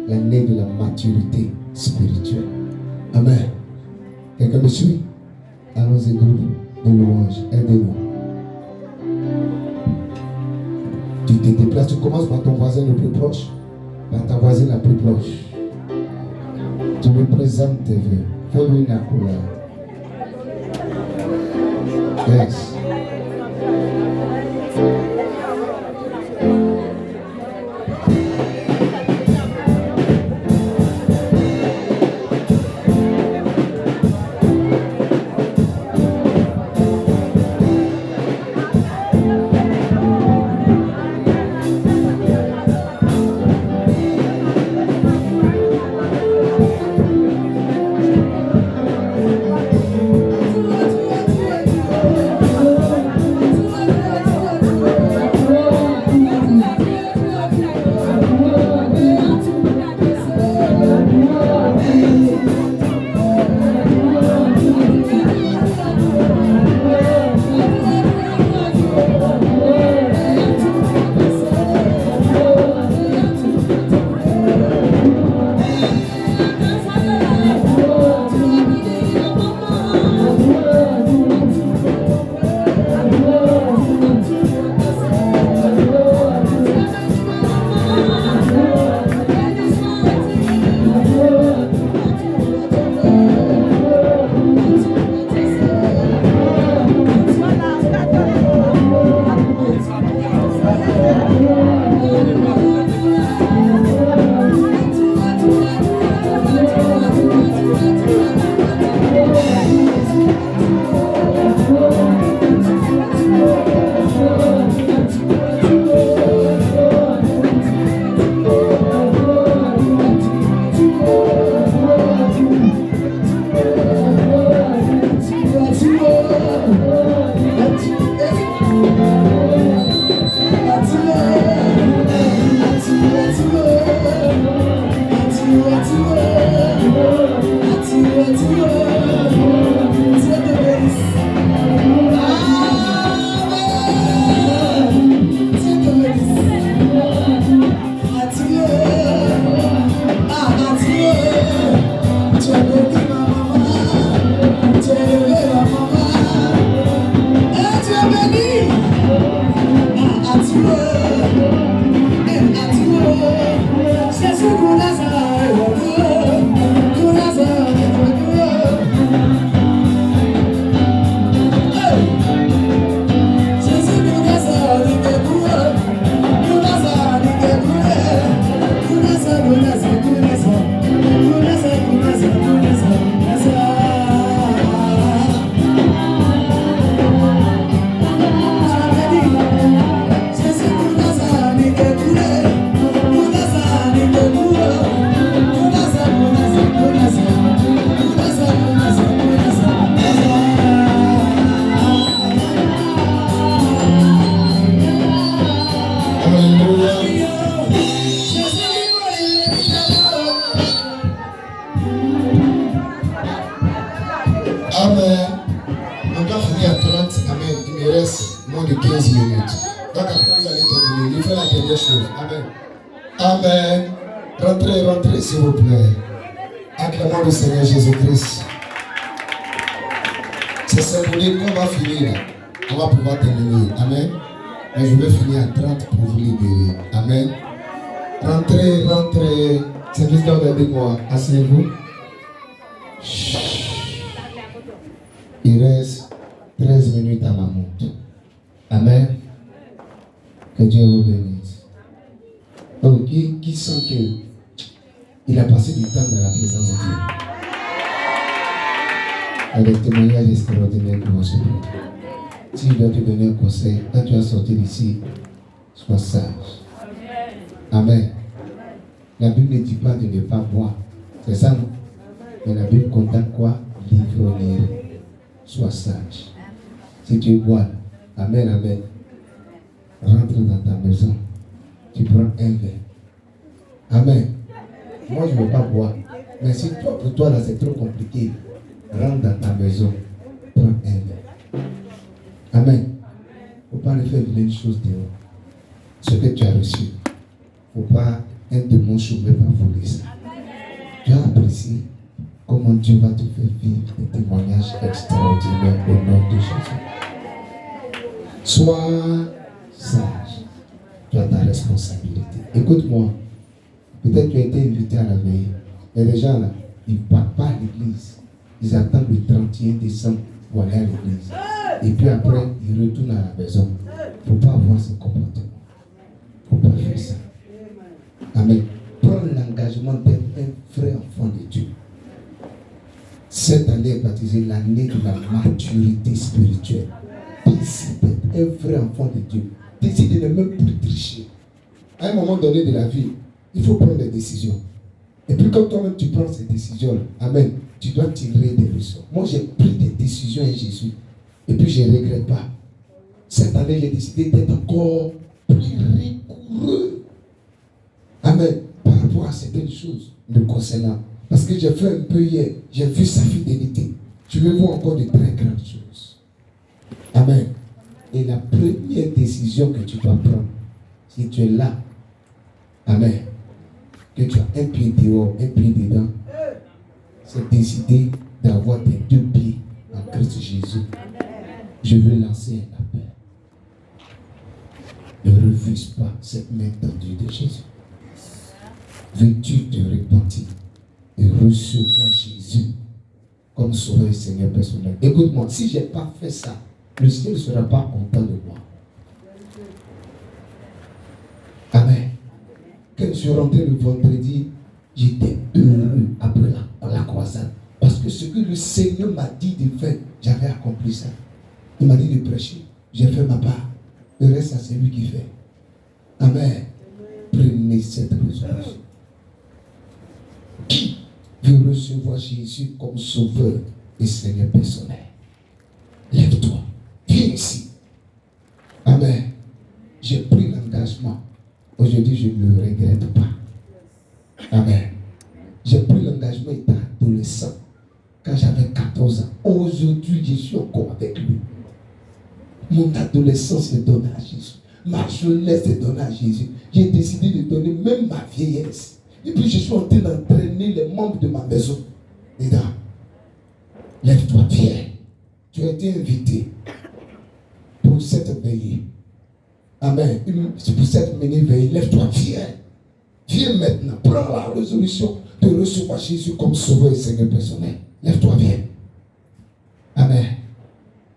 L'année de la maturité spirituelle. Amen. Quelqu'un me suit? Allons-y, groupe de louange. Aidez-nous. Tu te déplaces, tu commences par ton voisin le plus proche, par ta voisine la plus proche. Tu lui présentes tes vœux. Fais-lui une accolade. Yes. Oh Amen. Rentrez, s'il vous plaît. Acclamons le Seigneur Jésus-Christ. C'est symbolique qu'on va finir. On va pouvoir terminer. Amen. Mais je vais finir à 30 pour vous libérer. Amen. Rentrez. Service d'ordre avec moi. Asseyez-vous. Il reste 13 minutes à ma montre. Amen. Que Dieu vous bénisse. Donc, qui sent qu'il a passé du temps dans la présence de Dieu? Avec témoignage extraordinaire que vous recevez. Si je dois te donner un conseil, quand tu vas sortir d'ici, sois sage. Amen. La Bible ne dit pas de ne pas boire. C'est ça, non? Mais la Bible condamne quoi? L'ivrognerie. Sois sage. Si tu bois, amen, amen. Rentre dans ta maison. Tu prends un verre. Amen. Moi, je ne veux pas boire. Mais si toi, pour toi, là, c'est trop compliqué, rentre dans ta maison. Prends un verre. Amen. Il ne faut pas le faire une chose dehors. Ce que tu as reçu. Il ne faut pas un démon chômé va voler ça. Tu as apprécié comment Dieu va te faire vivre des témoignages extraordinaires au nom de Jésus. Sois sage. Tu as ta responsabilité. Écoute-moi. Peut-être tu as été invité à la veille. Mais les gens là, ils ne partent pas à l'église. Ils attendent le 31 décembre pour aller à l'église. Et puis après, ils retournent à la maison. Il ne faut pas avoir ce comportement. Il ne faut pas faire ça. Amen. Prends l'engagement d'être un vrai enfant de Dieu. Cette année est baptisée l'année de la maturité spirituelle. Décide d'être un vrai enfant de Dieu. Décide de ne même plus tricher. À un moment donné de la vie, il faut prendre des décisions. Et puis quand toi-même tu prends ces décisions, amen, tu dois tirer des leçons. Moi j'ai pris des décisions en Jésus. Et puis je ne regrette pas. Cette année j'ai décidé d'être encore plus rigoureux. Amen. Par rapport à certaines choses me concernant. Parce que j'ai fait un peu hier, j'ai vu sa fidélité. Je vais voir encore de très grandes choses. Amen. Et la première décision que tu dois prendre, si tu es là, amen, que tu as un pied dehors, un pied dedans, c'est décider d'avoir tes deux pieds en Christ Jésus. Je veux lancer un appel. Ne refuse pas cette main tendue de Jésus. Veux-tu te repentir et recevoir Jésus comme sauveur et Seigneur personnel? Écoute-moi, si je n'ai pas fait ça, le ciel ne sera pas content de moi. Amen. Quand je suis rentré le vendredi, j'étais heureux après la croisade. Parce que ce que le Seigneur m'a dit de faire, j'avais accompli ça. Il m'a dit de prêcher. J'ai fait ma part. Le reste, c'est lui qui fait. Amen. Prenez cette résolution. Qui veut recevoir Jésus comme sauveur et Seigneur personnel? Lève-toi. Viens ici. Amen. J'ai pris l'engagement. Aujourd'hui, je ne le regrette pas. Amen. J'ai pris l'engagement étant adolescent. Quand j'avais 14 ans. Aujourd'hui, je suis encore avec lui. Mon adolescence est donnée à Jésus. Ma jeunesse est donnée à Jésus. J'ai décidé de donner même ma vieillesse. Et puis je suis en train d'entraîner les membres de ma maison. Dedans. Lève-toi, viens. Tu as été invité pour pour cette veillée. Amen. C'est pour cette mini-veillée. Lève-toi, viens. Viens maintenant. Prends la résolution de recevoir Jésus comme sauveur et Seigneur personnel. Lève-toi, viens. Amen.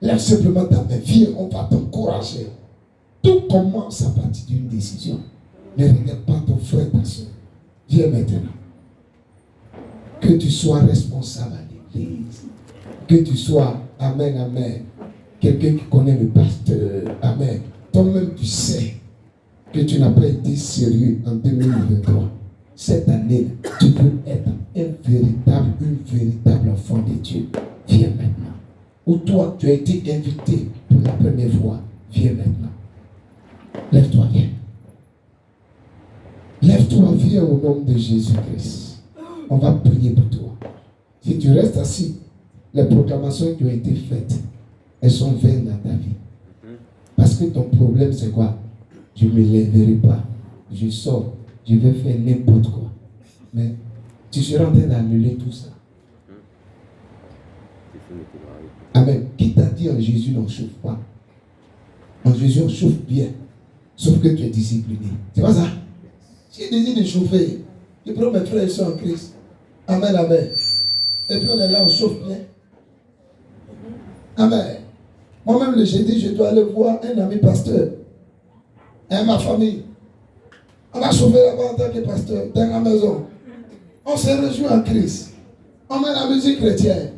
Lève simplement ta main. Viens, on va t'encourager. Tout commence à partir d'une décision. Ne regarde pas ton frère, ta soeur. Viens maintenant. Que tu sois responsable à l'église. Que tu sois, amen, amen, quelqu'un qui connaît le pasteur, amen. Toi-même, tu sais que tu n'as pas été sérieux en 2023. Cette année, tu peux être une véritable enfant de Dieu. Viens maintenant. Ou toi, tu as été invité pour la première fois. Viens maintenant. Lève-toi, viens. Lève-toi, viens au nom de Jésus-Christ. On va prier pour toi. Si tu restes assis, les proclamations qui ont été faites, elles sont vaines dans ta vie. Parce que ton problème, c'est quoi? Je ne me lèverai pas. Je sors. Je vais faire n'importe quoi. Mais tu seras en train d'annuler tout ça. Amen. Qui t'a dit en Jésus n'en chauffe pas? En Jésus, on chauffe bien. Sauf que tu es discipliné. C'est pas ça? Si je désire de chauffer, je prends mes frères et soeurs en Christ. Amen, amen. Et puis on est là, on chauffe bien. Amen. Moi-même, le jeudi, je dois aller voir un ami pasteur. Et ma famille. On va chauffer là-bas en tant que pasteur, dans la maison. On se réjouit en Christ. On met la musique chrétienne.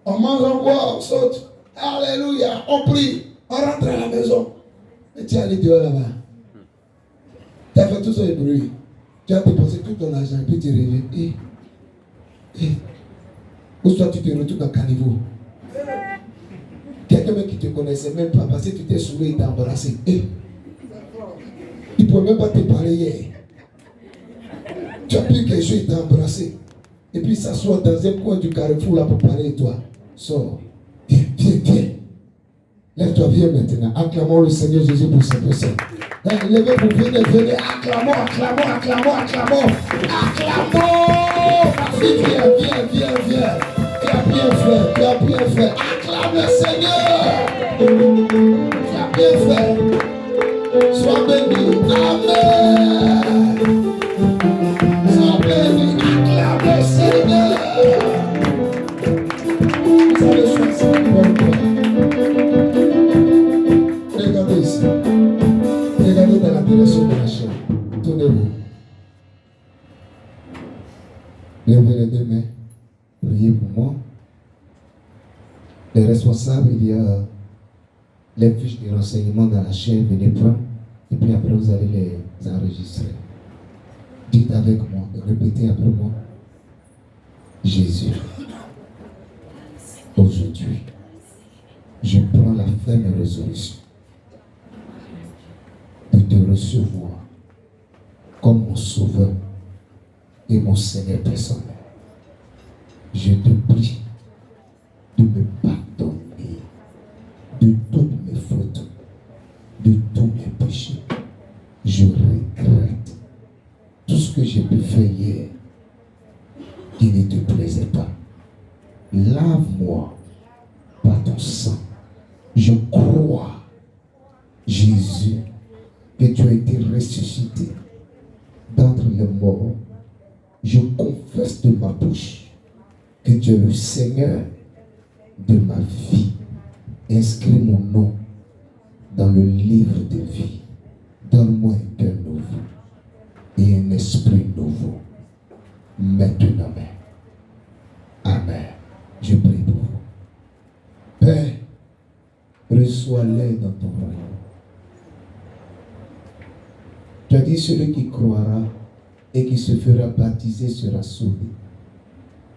On mange, on boit, on saute. Alléluia. On prie. On rentre à la maison. Et tu es allé dehors là-bas. Tu as fait tout ce bruit. Tu as dépensé tout ton argent. Et puis tu reviens. Ou soit tu te retrouves dans le caniveau. Quelqu'un qui ne te connaissait même pas parce que tu t'es saoulé et t'a embrassé. Il ne pouvait même pas te parler hier. Tu as pris quelque chose, il t'a embrassé. Et puis il s'assoit dans un coin du carrefour là pour parler de toi. Sors. Viens, viens, viens. Lève-toi, viens maintenant. Acclamons le Seigneur Jésus pour cette personne. Levez-vous, venez, venez. Acclamons, acclamons, acclamons, acclamons. Acclamons. Ma fille, viens, viens, viens, viens. Tu as bien fait, tu as bien fait. Acclame le Seigneur. Tu as bien fait. Sois béni. Amen. Sois béni. Acclame le Seigneur. Vous allez choisir pour toi. Regardez ici. Regardez dans la direction de la chair. Tournez-vous. Levez les deux mains. Priez pour moi. Les responsables, il y a les fiches de renseignement dans la chaîne, venez prendre. Et puis après, vous allez les enregistrer. Dites avec moi, répétez après moi. Jésus, aujourd'hui, je prends la ferme résolution de te recevoir comme mon sauveur et mon Seigneur personnel. Je te prie de me pardonner de toutes mes fautes, de tous mes péchés. Je regrette tout ce que j'ai pu faire hier qui ne te plaisait pas. Lave-moi par ton sang. Je crois, Jésus, que tu as été ressuscité d'entre les morts. Je confesse de ma bouche que tu es le Seigneur de ma vie. Inscris mon nom dans le livre de vie. Donne-moi un cœur nouveau et un esprit nouveau. Maintenant. Amen. Je prie pour vous. Père, reçois-les dans ton royaume. Tu as dit celui qui croira et qui se fera baptiser sera sauvé.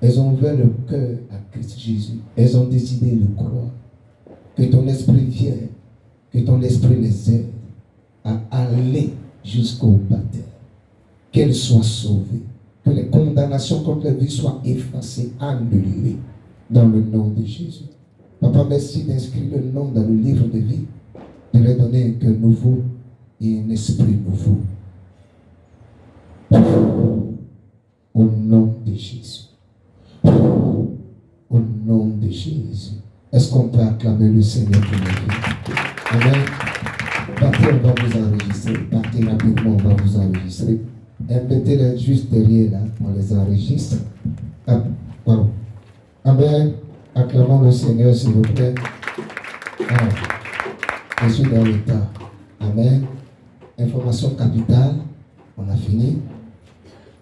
Elles ont ouvert le cœur à Christ Jésus. Elles ont décidé de croire. Que ton esprit vienne, que ton esprit les aide à aller jusqu'au baptême. Qu'elles soient sauvées. Que les condamnations contre la vie soient effacées, annulées dans le nom de Jésus. Papa, merci d'inscrire le nom dans le livre de vie, de leur donner un cœur nouveau et un esprit nouveau. Au nom de Jésus. Au nom de Jésus. Est-ce qu'on peut acclamer le Seigneur pour nous? Amen. Partez, on va vous enregistrer. Partez rapidement, on va vous enregistrer. Mettez-les juste derrière là, on les enregistre. Ah, pardon. Amen. Acclamons le Seigneur, s'il vous plaît. Ah, je suis dans le temps. Amen. Information capitale. On a fini.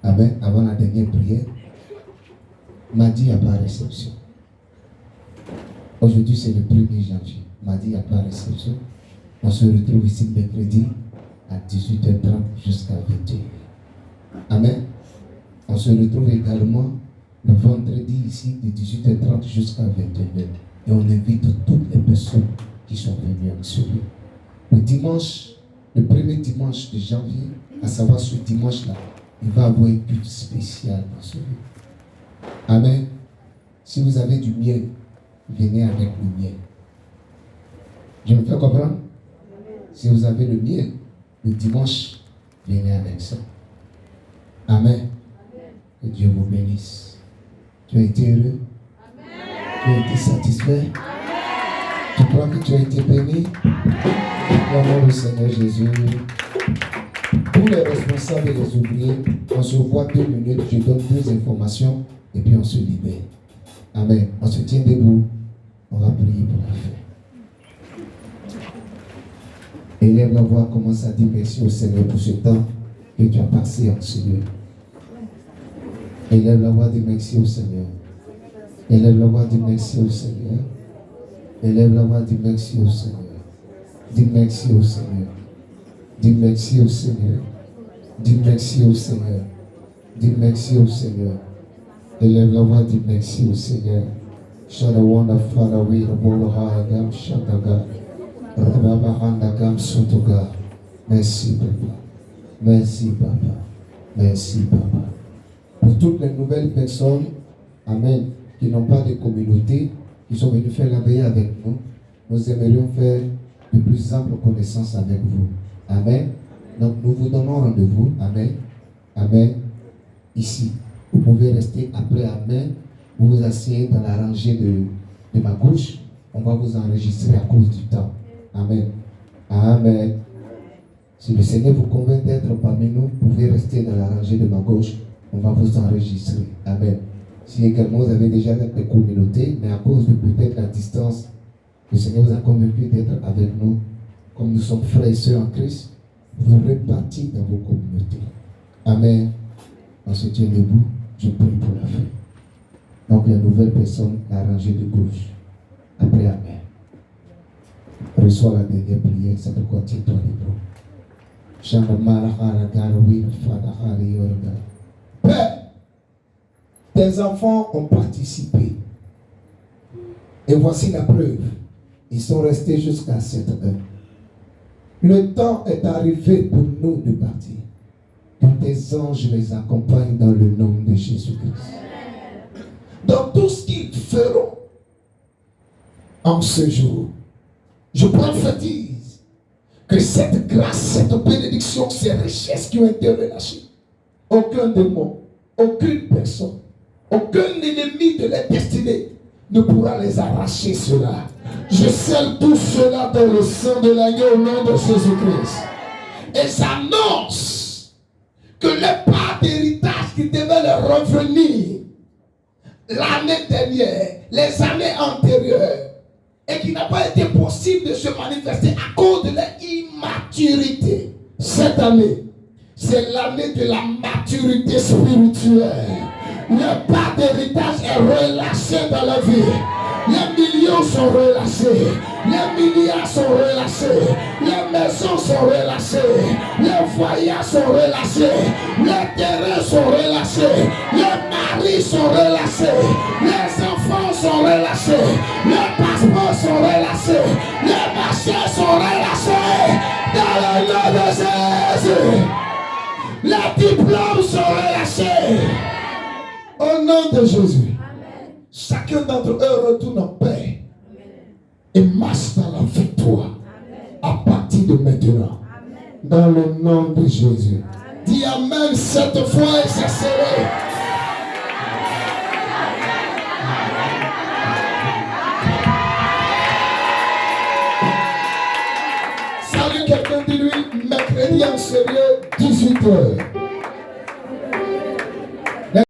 Amen. Avant la dernière prière. Mardi, il n'y a pas réception. Aujourd'hui, c'est le 1er janvier. Mardi, il n'y a pas réception. On se retrouve ici mercredi à 18h30 jusqu'à 20h. Amen. On se retrouve également le vendredi ici de 18h30 jusqu'à 20h. Et on invite toutes les personnes qui sont venues en ce lieu. Le dimanche, le premier dimanche de janvier, à savoir ce dimanche-là, il va y avoir un culte spécial dans ce lieu. Amen. Si vous avez du miel, venez avec le miel. Je me fais comprendre? Si vous avez le miel, le dimanche, venez avec ça. Amen. Que Dieu vous bénisse. Tu as été heureux? Amen. Tu as été satisfait? Amen. Tu crois que tu as été béni? Acclamons le Seigneur Jésus. Pour les responsables et les ouvriers, on se voit 2 minutes, je donne 2 informations et puis on se libère. Amen. On se tient debout. On va prier pour la fin. Élève la voix, commence à dire merci au Seigneur pour ce temps que tu as passé en ce lieu. Élève la voix, dis merci au Seigneur. Élève la voix, dis merci au Seigneur. Élève la voix, dis merci au Seigneur. Dis merci au Seigneur. Dis merci au Seigneur. Dis merci au Seigneur. Dis merci au Seigneur. Élève la voix, dis merci au Seigneur. Shada wanda fara we the bolo hagam shadaga. Rababa handagam sotoga. Merci Papa. Merci Papa. Merci Papa. Pour toutes les nouvelles personnes, amen, qui n'ont pas de communauté, qui sont venus faire la veille avec nous, nous aimerions faire de plus amples connaissances avec vous. Amen. Donc nous vous donnons rendez-vous. Amen. Amen. Ici. Vous pouvez rester après Amen. Vous vous asseyez dans la rangée de ma gauche. On va vous enregistrer à cause du temps. Amen. Amen. Si le Seigneur vous convainc d'être parmi nous, vous pouvez rester dans la rangée de ma gauche. On va vous enregistrer. Amen. Si également vous avez déjà des communautés, mais à cause de peut-être la distance, le Seigneur vous a convaincu d'être avec nous. Comme nous sommes frères et sœurs en Christ, vous repartir dans vos communautés. Amen. On se tient debout. Je prie pour la fin. Donc la nouvelle personne, la rangée de gauche. Après Amen. Reçois la dernière prière, c'est pourquoi tiens-toi debout. Père, tes enfants ont participé. Et voici la preuve. Ils sont restés jusqu'à cette heure. Le temps est arrivé pour nous de partir. Que tes anges les accompagnent dans le nom de Jésus-Christ. Dans tout ce qu'ils feront en ce jour, je prophétise que cette grâce, cette bénédiction, ces richesses qui ont été relâchées, aucun démon, aucune personne, aucun ennemi de la destinée ne pourra les arracher cela. Je scelle tout cela dans le sang de l'agneau au nom de Jésus-Christ. Et j'annonce que les parts d'héritage qui devaient leur revenir l'année dernière, les années antérieures, et qui n'a pas été possible de se manifester à cause de leur immaturité. Cette année, c'est l'année de la maturité spirituelle. Le part d'héritage est relâché dans la vie. Les millions sont relâchés, les milliards sont relâchés, les maisons sont relâchées, les voyages sont relâchés, les terrains sont relâchés, les maris sont relâchés, les enfants sont relâchés, les passeports sont relâchés, les marchés sont relâchés dans le nom de Jésus. Les diplômes sont relâchés au nom de Jésus. Chacun d'entre eux retourne en paix et marche dans la victoire à partir de maintenant. Dans le nom de Jésus. Dis Amen cette fois et ça sera. sérieux, 18 heures.